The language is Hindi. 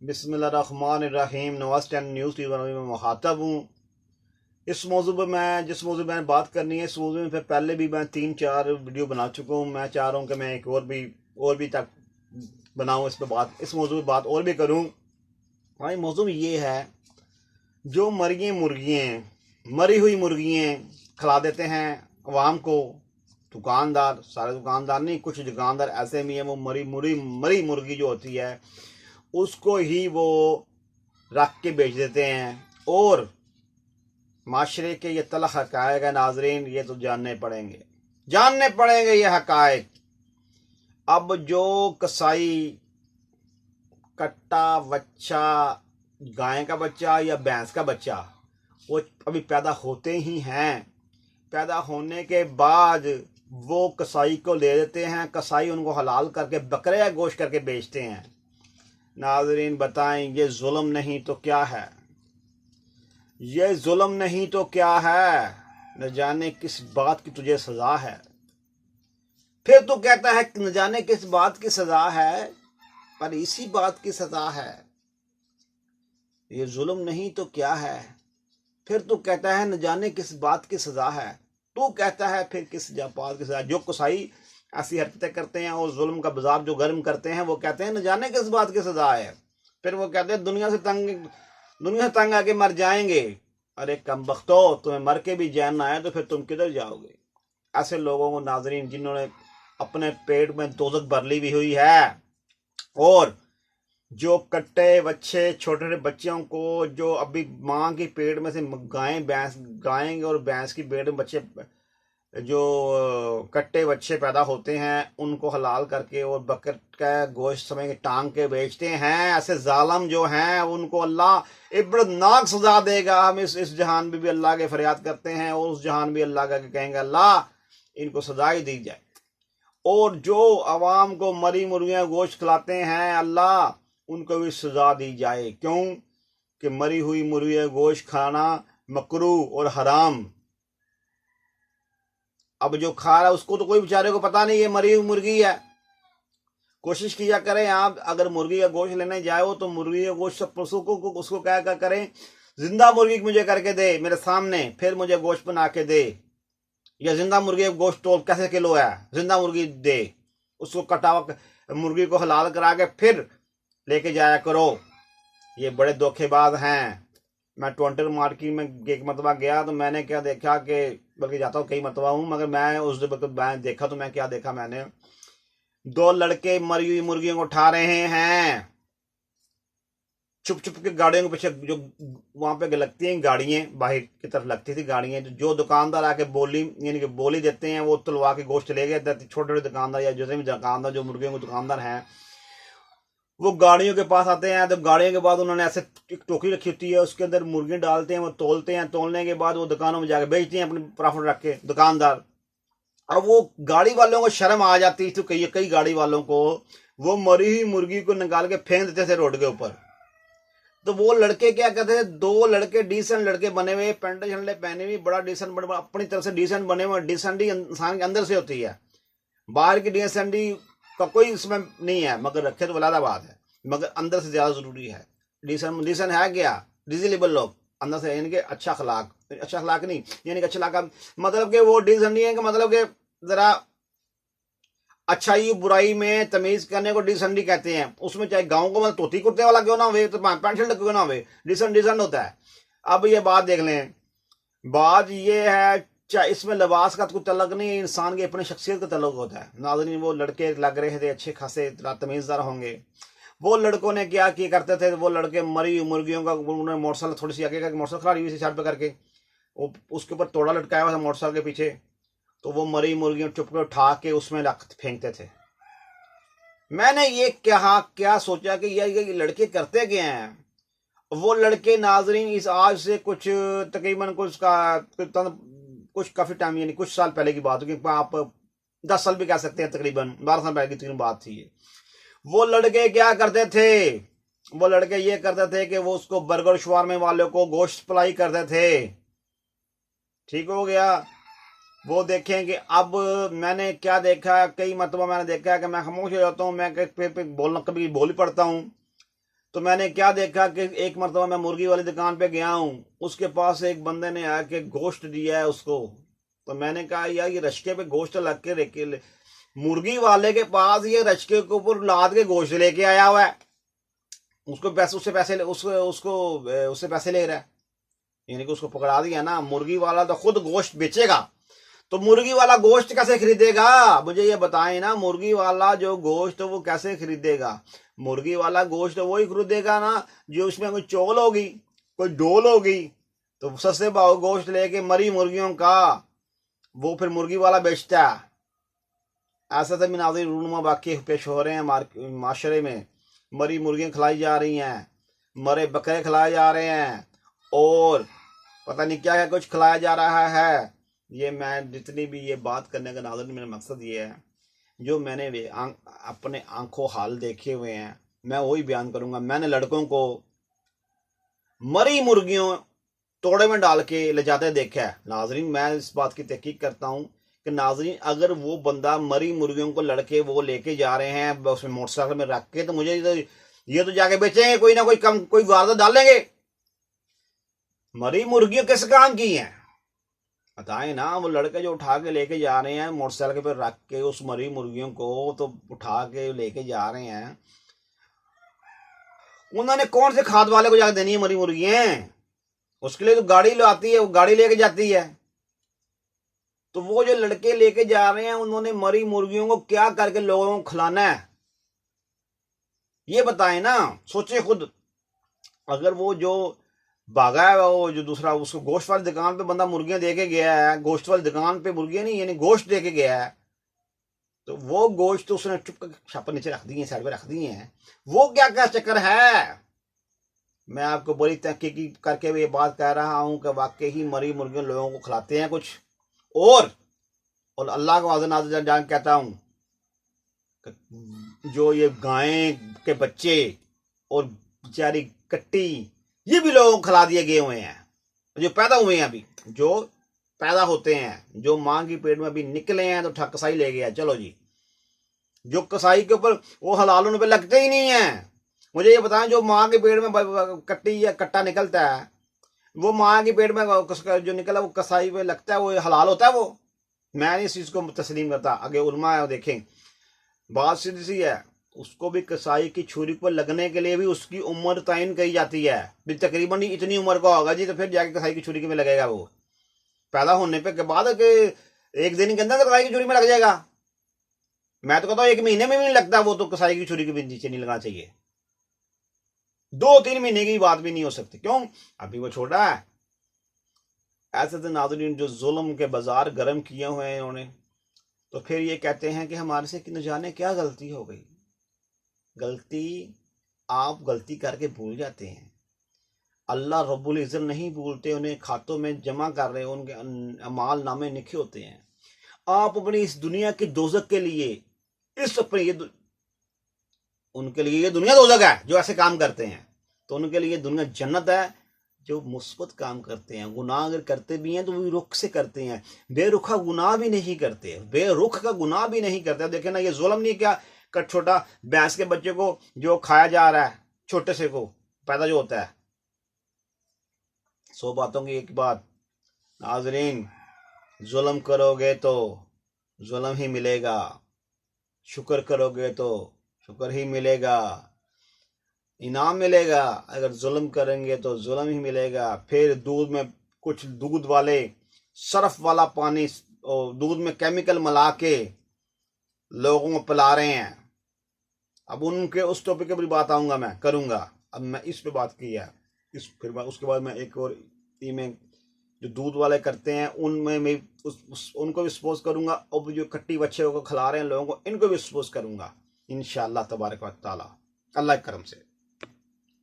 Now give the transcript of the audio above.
बिस्मिल्लाहिर्रहमानिर्रहीम। नवाज 10 न्यूज़ टीवी में मुखातब हूँ। इस मौजू पर मैं जिस मौजू में बात करनी है, इस मौजू में फिर पहले भी मैं 3-4 वीडियो बना चुका हूँ। मैं चाह रहा हूँ कि मैं एक और भी तक बनाऊँ, इस पर बात, इस मौजू पर बात और भी करूँ। भाई मौजू ये है, जो मरी हुई मुर्गियाँ खिला देते हैं अवाम को दुकानदार, सारे दुकानदार नहीं, कुछ दुकानदार ऐसे भी हैं, वो मरी मुर्गी जो होती है उसको ही वो रख के बेच देते हैं। और माशरे के ये तलख हक़ाइक़ है नाजरीन, ये तो जानने पड़ेंगे ये हक़ाइक़। अब जो कसाई कट्टा बच्चा, गाय का बच्चा या भैंस का बच्चा, वो अभी पैदा होते ही हैं, पैदा होने के बाद वो कसाई को ले देते हैं। कसाई उनको हलाल करके बकरे या गोश्त करके बेचते हैं। नाज़रीन बताएं, ये जुल्म नहीं तो क्या है? ये जुल्म नहीं तो क्या है? न जाने किस बात की तुझे सजा है। फिर तो कहता है न जाने किस बात की सजा है, पर इसी बात की सजा है। ये जुल्म नहीं तो क्या है? फिर तो कहता है न जाने किस बात की सजा है। तू कहता है फिर किस बात की सजा? जो कसाई ऐसी हरकतें करते हैं और जुल्म का बाजार जो गर्म करते हैं, वो कहते हैं न जाने किस बात की सजा है। फिर वो कहते हैं दुनिया से तंग आके मर जाएंगे। अरे कमबख्तो, तुम्हें मर के भी जान ना आए तो फिर तुम किधर जाओगे? ऐसे लोगों को नाजरीन, जिन्होंने अपने पेट में दोज़ख भर ली भी हुई है, और जो कट्टे बच्चे, छोटे छोटे बच्चों को जो अभी माँ के पेट में से गाय और भैंस की पेट में बच्चे, जो कट्टे बच्चे पैदा होते हैं, उनको हलाल करके और बकरे का गोश्त समझ के टांग के बेचते हैं। ऐसे जालम जो हैं उनको अल्लाह इबरतनाक सजा देगा। हम इस जहान में भी अल्लाह के फरियाद करते हैं और उस जहान भी अल्लाह का कहेंगे अल्लाह इनको सजा ही दी जाए। और जो अवाम को मरी मुर्गियां गोश्त खिलाते हैं, अल्लाह उनको भी सजा दी जाए। क्यों कि मरी हुई मुर्गियां गोश्त खाना मकरूह और हराम। अब जो खा रहा है उसको तो कोई बेचारे को पता नहीं ये मरी हुई मुर्गी है। कोशिश किया करें आप, अगर मुर्गी का गोश्त लेने जाओ तो मुर्गी का गोश्त सब पशु को उसको क्या करें, जिंदा मुर्गी मुझे करके दे मेरे सामने, फिर मुझे गोश्त बना के दे। या जिंदा मुर्गी का गोश्त तोल कैसे किलो है, जिंदा मुर्गी दे, उसको कटा हुआ मुर्गी को हलाल करा के फिर लेके जाया करो। ये बड़े धोखेबाज हैं। मैं टोरंटो मार्केट में एक मरतबा गया तो मैंने क्या देखा कि, बल्कि जाता हूँ कई मरतबा हूँ, मगर मैं उस दिन मैं देखा तो मैं क्या देखा, मैंने 2 लड़के मरी हुई मुर्गियों को उठा रहे हैं, छुप छुप के गाड़ियों के पीछे। जो वहां पे लगती हैं गाड़ियां, बाहर की तरफ लगती थी गाड़ियां, जो दुकानदार आके यानी कि बोली देते हैं, वो तुलवा के गोश्त चले गए। छोटे छोटे दुकानदार या जैसे भी दुकानदार जो मुर्गियों के दुकानदार हैं, वो गाड़ियों के पास आते हैं। तो गाड़ियों के बाद उन्होंने ऐसे एक टोकरी रखी होती है, उसके अंदर मुर्गियां डालते हैं, वो तोलते हैं, तोलने के बाद वो दुकानों में जाकर बेचते हैं अपने प्रॉफिट रख के दुकानदार। अब वो गाड़ी वालों को शर्म आ जाती थी, तो कई गाड़ी वालों को वो मरी हुई मुर्गी को निकाल के फेंक देते थे रोड के ऊपर। तो वो लड़के क्या कहते थे, 2 लड़के डिसेंट लड़के बने हुए, पेंटे शंटे पहने हुए, बड़ा डिसेंट, बड़ा अपनी तरफ से डिसेंट बने हुए। डिसेंटी इंसान के अंदर से होती है, बाहर की डिसेंटी का कोई इसमें नहीं है, मगर रखे तो अलग बात है, मगर अंदर से ज्यादा जरूरी है। डिसेंट है क्या, डिजेबल लोग अंदर से, यानी कि अच्छा अखलाक नहीं, यानी कि अच्छा अखलाक मतलब कि वो डिसेंट नहीं है कि मतलब कि जरा अच्छाई बुराई में तमीज करने को डिसेंटी कहते हैं। उसमें चाहे गांव को मतलब धोती कुर्ते वाला क्यों ना हो, तो पैंट शर्ट क्यों ना हो, डिसेंट होता है। अब ये बात देख लें, बात ये है, चाहे इसमें लिबास का कोई तल्लुक नहीं, इंसान की अपनी शख्सियत का तल्लुक होता है। नाज़रीन, वो लड़के लग रहे थे अच्छे खासे तमीज़दार होंगे। वो लड़कों ने क्या किया करते थे, वो लड़के मरी मुर्गियों का, उन्होंने मोटरसाइकिल थोड़ी सी आगे करके, मोटरसाइकिल खड़ी हुई थी साइड पे करके, वो उसके ऊपर तोड़ा लटकाया हुआ था मोटरसाइकिल के पीछे, तो वो मरी मुर्गियों चुप के उठा के उसमें फेंकते थे। मैंने ये क्या सोचा कि ये लड़के करते क्या हैं। वो लड़के नाजरीन, इस आज से कुछ तकरीबन कुछ काफी टाइम, यानी कुछ साल पहले की बात होगी, आप 10 साल भी कह सकते हैं, तकरीबन 12 साल पहले की तकरीबन बात थी ये। वो लड़के क्या करते थे, वो लड़के ये करते थे कि वो उसको बर्गर शवारमे वालों को गोश्त सप्लाई करते थे। ठीक हो गया। वो देखें कि अब मैंने क्या देखा, कई मतलब मैंने देखा कि मैं खामोश हो जाता हूँ, मैं बोलना कभी बोल ही पड़ता हूँ। तो मैंने क्या देखा कि एक मरतबा मैं मुर्गी वाली दुकान पे गया हूँ, उसके पास एक बंदे ने आके गोश्त दिया है उसको। तो मैंने कहा यार ये रश्के पे गोश्त लग के रेके मुर्गी वाले के पास ये रश्के के ऊपर लाद के गोश्त लेके आया हुआ है, उसको पैसे उससे पैसे उससे पैसे ले रहा है, यानी कि उसको पकड़ा दिया ना। मुर्गी वाला तो खुद गोश्त बेचेगा, तो मुर्गी वाला गोश्त कैसे खरीदेगा? मुझे ये बताएं ना, मुर्गी वाला जो गोश्त वो कैसे खरीदेगा? मुर्गी वाला गोश्त वही खरीदेगा ना जो उसमें कोई चोल होगी, कोई डोल होगी। तो सस्ते भाव गोश्त लेके मरी मुर्गियों का वो फिर मुर्गी वाला बेचता है। ऐसा तो नाज़रीन रूनुमा वाक़े पेश हो रहे हैं माशरे में। मरी मुर्गियाँ खिलाई जा रही हैं, मरे बकरे खिलाए जा रहे हैं, और पता नहीं क्या क्या कुछ खिलाया जा रहा है। ये मैं जितनी भी ये बात करने का नाज़रीन मेरा मकसद ये है, जो मैंने अपने आंखों हाल देखे हुए हैं मैं वही बयान करूँगा। मैंने लड़कों को मरी मुर्गियों तोड़े में डाल के ले जाते देखा है। नाज़रीन मैं इस बात की तहकीक करता हूँ कि नाज़रीन अगर वो बंदा मरी मुर्गियों को लड़के वो लेके जा रहे हैं उसमें मोटरसाइकिल में रख के, तो मुझे ये तो जाके बेचेंगे, कोई ना कोई वारदात डालेंगे। मरी मुर्गियां किस काम की हैं बताएं ना? वो लड़के जो उठा के लेके जा रहे हैं मोटरसाइकिल पे रख के उस मरी मुर्गियों को, तो उठा के लेके जा रहे हैं, उन्होंने कौन से खाद वाले को जाके देनी है मरी मुर्गियां? उसके लिए तो गाड़ी लाती है, वो गाड़ी लेके जाती है। तो वो जो लड़के लेके जा रहे हैं उन्होंने मरी मुर्गियों को क्या करके लोगों को खिलाना है ये बताएं ना, सोचे खुद। अगर वो जो भागा है वो जो दूसरा उसको गोश्त वाली दुकान पे बंदा मुर्गियां दे के गया है, गोश्त वाली दुकान पे मुर्गियां नहीं यानी गोश्त दे के गया है, तो वो गोश्त तो उसने चुप कर छापर नीचे रख दी है, साइड पे रख दी है। वो क्या क्या चक्कर है? मैं आपको बड़ी तहकीकी करके ये बात कह रहा हूं कि वाकई ही मरी मुर्गियां लोगों को खिलाते हैं कुछ। और अल्लाह को आज़न जान कहता हूं जो ये गाय के बच्चे और बेचारी कट्टी ये भी लोगों को खिला दिए गए हुए हैं, जो पैदा हुए हैं अभी, जो पैदा होते हैं, जो मां की पेट में अभी निकले हैं, तो कसाई ले गया। चलो जी, जो कसाई के ऊपर वो हलाल पे लगते ही नहीं है। मुझे ये बताएं, जो मां के पेट में कट्टी या कट्टा निकलता है, वो मां के पेट में जो निकला वो कसाई पे लगता है, वो हलाल होता है? वो मैं इस चीज को तस्लीम करता। आगे उलमा है, देखें बात सीधी सी है, उसको भी कसाई की छुरी पर लगने के लिए भी उसकी उम्र तयन कही जाती है, भी तकरीबन इतनी उम्र का होगा जी, तो फिर जाके कसाई की छुरी में लगेगा। वो पैदा होने पे के बाद के एक दिन के अंदर कसाई की छुरी में लग जाएगा। मैं तो कहता हूँ 1 महीने में भी नहीं लगता, वो तो कसाई की छुरी के भी नीचे नहीं लगना चाहिए। 2-3 महीने की बात भी नहीं हो सकती, क्यों? अभी वो छोटा है। ऐसे तो नाज़रीन जो जुल्म के बाजार गर्म किए हुए हैं इन्होंने, तो फिर ये कहते हैं कि हमारे से न जाने क्या गलती हो गई। गलती आप गलती करके भूल जाते हैं, अल्लाह रब्बुल इज़्ज़त नहीं भूलते, उन्हें खातों में जमा कर रहे हैं, उनके अमाल नामे लिखे होते हैं। आप अपनी इस दुनिया की दोज़ख के लिए इस अपनी उनके लिए ये दुनिया दोज़ख है जो ऐसे काम करते हैं, तो उनके लिए दुनिया जन्नत है जो मुस्बत काम करते हैं। गुनाह अगर करते भी हैं तो वो रुख से करते हैं, बेरुखा गुनाह भी नहीं करते, बेरुख का गुनाह भी नहीं करते। देखे ना, ये जुल्म नहीं क्या कर छोटा भैंस के बच्चे को जो खाया जा रहा है, छोटे से को पैदा जो होता है। 100 बातों की एक बात, नाजरीन जुल्म करोगे तो जुल्म ही मिलेगा, शुक्र करोगे तो शुक्र ही मिलेगा, इनाम मिलेगा। अगर जुल्म करेंगे तो जुल्म ही मिलेगा। फिर दूध में कुछ दूध वाले सर्फ वाला पानी और दूध में केमिकल मिला के लोगों को पिला रहे हैं। अब उनके उस टॉपिक पे भी बात आऊंगा, मैं करूंगा। अब मैं इस पे बात की है, फिर उसके बाद मैं एक और में जो दूध वाले करते हैं उनमें मैं उनको भी एक्सपोज करूंगा, और जो कट्टी बच्चे को खिला रहे हैं लोगों को, इनको भी एक्सपोज करूंगा इंशाअल्लाह तबारक व तआला, अल्लाह के करम से।